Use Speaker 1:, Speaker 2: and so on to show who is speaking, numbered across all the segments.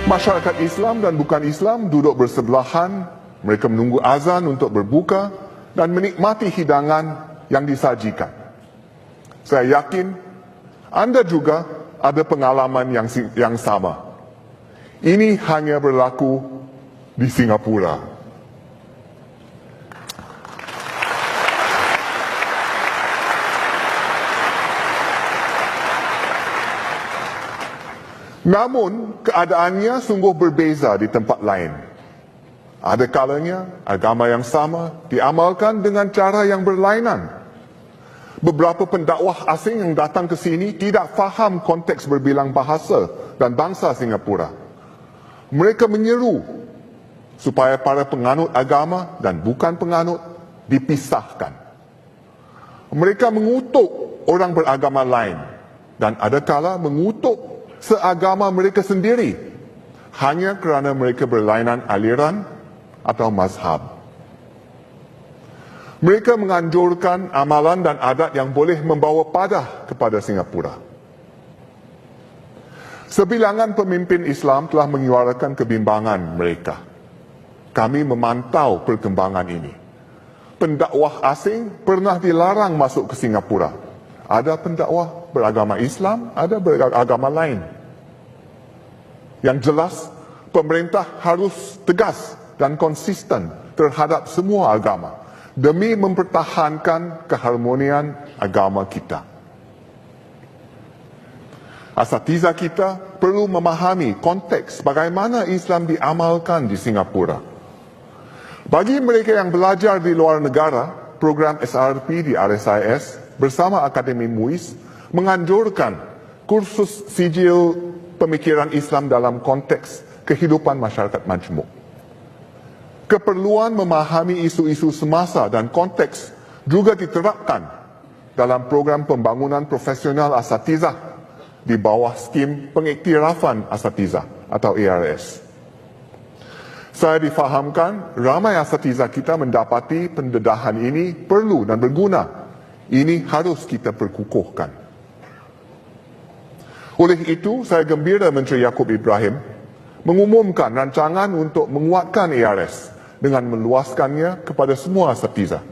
Speaker 1: Masyarakat Islam dan bukan Islam duduk bersebelahan, mereka menunggu azan untuk berbuka dan menikmati hidangan yang disajikan. Saya yakin anda juga ada pengalaman yang sama. Ini hanya berlaku di Singapura. Namun, keadaannya sungguh berbeza di tempat lain. Ada kalanya, agama yang sama diamalkan dengan cara yang berlainan. Beberapa pendakwah asing yang datang ke sini tidak faham konteks berbilang bahasa dan bangsa Singapura. Mereka menyeru supaya para penganut agama dan bukan penganut dipisahkan. Mereka mengutuk orang beragama lain dan adakala mengutuk seagama mereka sendiri hanya kerana mereka berlainan aliran atau mazhab. Mereka menganjurkan amalan dan adat yang boleh membawa padah kepada Singapura. Sebilangan pemimpin Islam telah menyuarakan kebimbangan mereka. Kami memantau perkembangan ini. Pendakwah asing pernah dilarang masuk ke Singapura. Ada pendakwah beragama Islam, ada beragama lain. Yang jelas, pemerintah harus tegas dan konsisten terhadap semua agama demi mempertahankan keharmonian agama kita. Asatiza kita perlu memahami konteks bagaimana Islam diamalkan di Singapura. Bagi mereka yang belajar di luar negara, program SRP di RSIS bersama Akademi MUIS menganjurkan kursus sijil pemikiran Islam dalam konteks kehidupan masyarakat majmuk. Keperluan memahami isu-isu semasa dan konteks juga diterapkan dalam program pembangunan profesional asatizah di bawah skim pengiktirafan asatizah atau ARS. Saya difahamkan ramai asatizah kita mendapati pendedahan ini perlu dan berguna. Ini harus kita perkukuhkan. Oleh itu, saya gembira Menteri Yaakob Ibrahim mengumumkan rancangan untuk menguatkan ARS dengan meluaskannya kepada semua asatizah.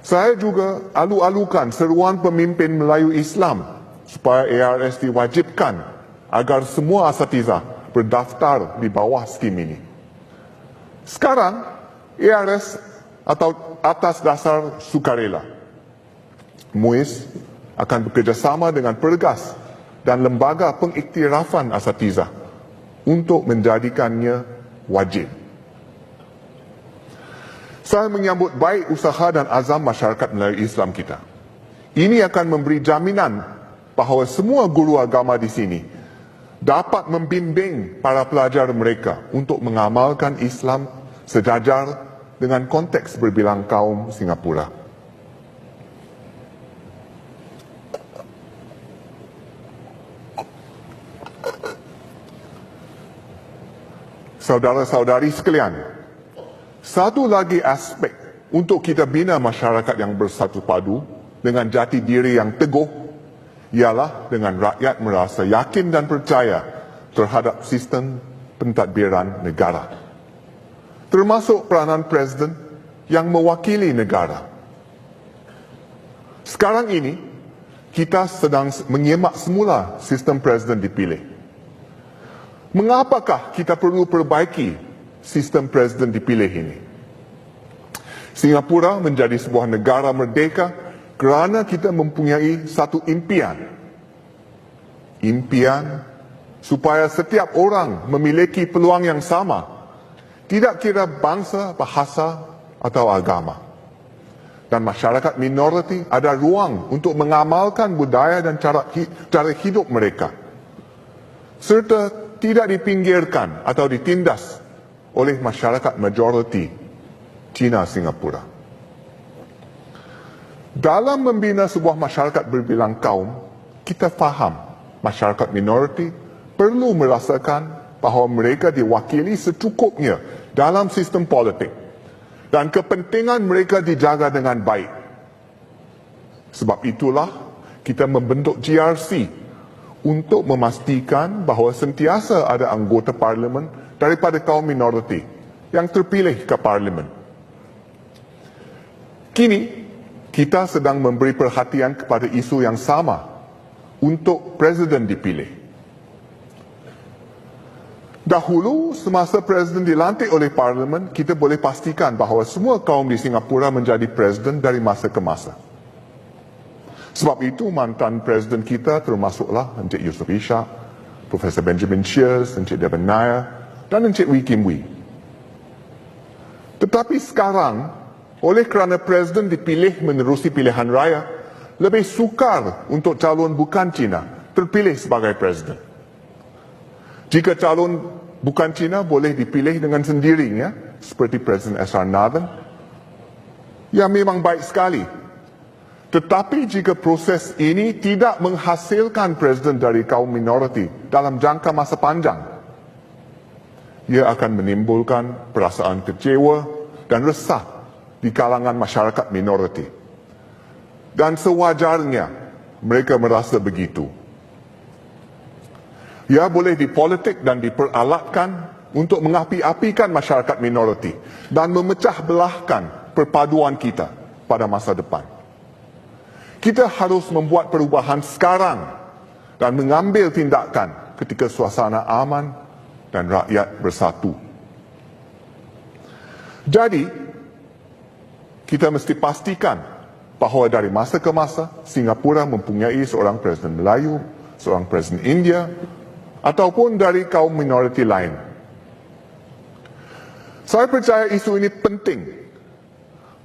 Speaker 1: Saya juga alu-alukan seruan pemimpin Melayu Islam supaya ARS diwajibkan agar semua asatizah berdaftar di bawah skim ini. Sekarang, ARS atau atas dasar sukarela, MUIS akan bekerjasama dengan Pergas dan lembaga pengiktirafan asatizah untuk menjadikannya wajib. Saya menyambut baik usaha dan azam masyarakat Melayu Islam kita. Ini akan memberi jaminan bahawa semua guru agama di sini dapat membimbing para pelajar mereka untuk mengamalkan Islam sejajar dengan konteks berbilang kaum Singapura. Saudara-saudari sekalian, satu lagi aspek untuk kita bina masyarakat yang bersatu padu dengan jati diri yang teguh ialah dengan rakyat merasa yakin dan percaya terhadap sistem pentadbiran negara, termasuk peranan Presiden yang mewakili negara. Sekarang ini, kita sedang menyemak semula sistem Presiden dipilih. Mengapakah kita perlu perbaiki sistem Presiden dipilih ini? Singapura menjadi sebuah negara merdeka kerana kita mempunyai satu impian. Impian supaya setiap orang memiliki peluang yang sama, tidak kira bangsa, bahasa atau agama. Dan masyarakat minoriti ada ruang untuk mengamalkan budaya dan cara hidup mereka, serta tidak dipinggirkan atau ditindas oleh masyarakat majoriti Cina Singapura. Dalam membina sebuah masyarakat berbilang kaum, kita faham masyarakat minoriti perlu merasakan bahawa mereka diwakili secukupnya dalam sistem politik dan kepentingan mereka dijaga dengan baik. Sebab itulah kita membentuk GRC untuk memastikan bahawa sentiasa ada anggota parlimen daripada kaum minoriti yang terpilih ke parlimen. Kini, kita sedang memberi perhatian kepada isu yang sama untuk presiden dipilih. Dahulu, semasa presiden dilantik oleh parlimen, kita boleh pastikan bahawa semua kaum di Singapura menjadi presiden dari masa ke masa. Sebab itu, mantan presiden kita termasuklah Encik Yusof Ishak, Profesor Benjamin Sheares, Encik Devan Nair dan Encik Wee Kim Wee. Tetapi sekarang, oleh kerana presiden dipilih menerusi pilihan raya, lebih sukar untuk calon bukan Cina terpilih sebagai presiden. Jika calon bukan Cina boleh dipilih dengan sendirinya, seperti Presiden S.R. Nathan, ya memang baik sekali. Tetapi jika proses ini tidak menghasilkan presiden dari kaum minoriti dalam jangka masa panjang, ia akan menimbulkan perasaan kecewa dan resah di kalangan masyarakat minoriti. Dan sewajarnya mereka merasa begitu. Ia boleh dipolitik dan diperalatkan untuk mengapi-apikan masyarakat minoriti dan memecah belahkan perpaduan kita pada masa depan. Kita harus membuat perubahan sekarang dan mengambil tindakan ketika suasana aman dan rakyat bersatu. Jadi, kita mesti pastikan bahawa dari masa ke masa, Singapura mempunyai seorang presiden Melayu, seorang presiden India, ataupun dari kaum minoriti lain. Saya percaya isu ini penting,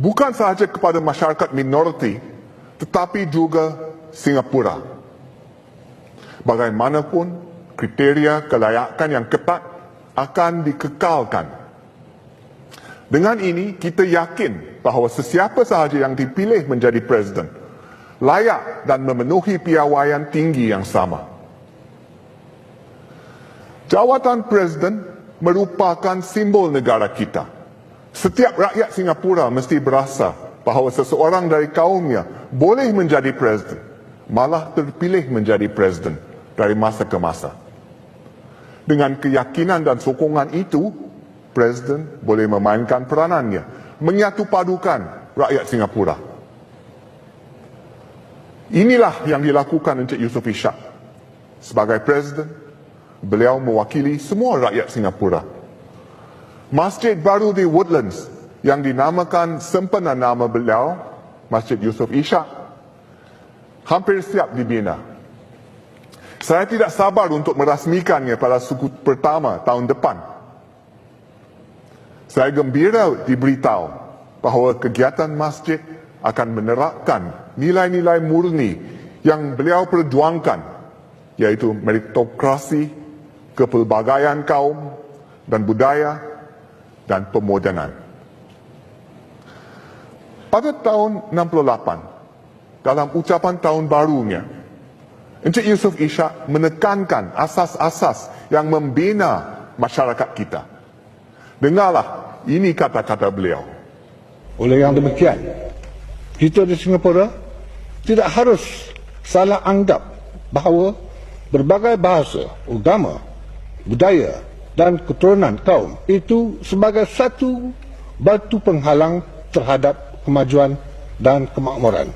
Speaker 1: bukan sahaja kepada masyarakat minoriti, tetapi juga Singapura. Bagaimanapun, kriteria kelayakan yang ketat akan dikekalkan. Dengan ini, kita yakin bahawa sesiapa sahaja yang dipilih menjadi presiden layak dan memenuhi piawaian tinggi yang sama. Jawatan presiden merupakan simbol negara kita. Setiap rakyat Singapura mesti berasa bahawa seseorang dari kaumnya boleh menjadi presiden, malah terpilih menjadi presiden dari masa ke masa. Dengan keyakinan dan sokongan itu, presiden boleh memainkan peranannya, menyatupadukan rakyat Singapura. Inilah yang dilakukan Encik Yusof Ishak. Sebagai presiden, beliau mewakili semua rakyat Singapura. Masjid baru di Woodlands yang dinamakan sempena nama beliau, Masjid Yusof Ishak, hampir siap dibina. Saya tidak sabar untuk merasmikannya pada suku pertama tahun depan. Saya gembira diberitahu bahawa kegiatan masjid akan menerapkan nilai-nilai murni yang beliau perjuangkan, yaitu meritokrasi, kepelbagaian kaum dan budaya, dan pemodenan. Pada tahun 68, dalam ucapan tahun barunya, Encik Yusof Ishak menekankan asas-asas yang membina masyarakat kita. Dengarlah, ini kata-kata beliau.
Speaker 2: Oleh yang demikian, kita di Singapura tidak harus salah anggap bahawa berbagai bahasa, agama, budaya dan keturunan kaum itu sebagai satu batu penghalang terhadap kemajuan dan kemakmuran.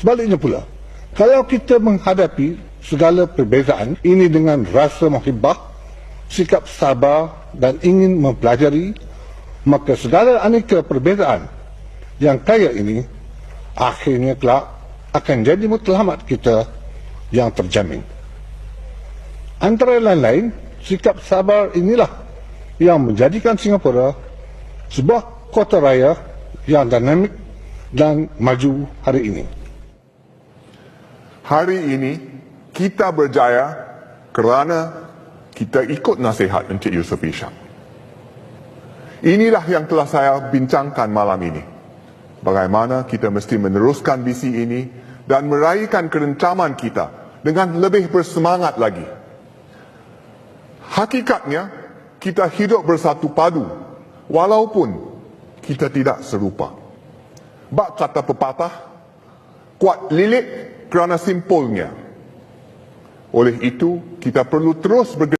Speaker 2: Sebaliknya pula, kalau kita menghadapi segala perbezaan ini dengan rasa muhibbah, sikap sabar dan ingin mempelajari, maka segala aneka perbezaan yang kaya ini akhirnya kelak akan jadi matlamat kita yang terjamin. Antara lain-lain, sikap sabar inilah yang menjadikan Singapura sebuah kota raya yang dinamik dan maju hari ini.
Speaker 1: Hari ini kita berjaya kerana kita ikut nasihat Encik Yusof Ishak. Inilah yang telah saya bincangkan malam ini. Bagaimana kita mesti meneruskan visi ini dan meraihkan kerencaman kita dengan lebih bersemangat lagi. Hakikatnya, kita hidup bersatu padu walaupun kita tidak serupa. Bak kata pepatah, kuat lilit kerana simpulnya. Oleh itu, kita perlu terus bergerak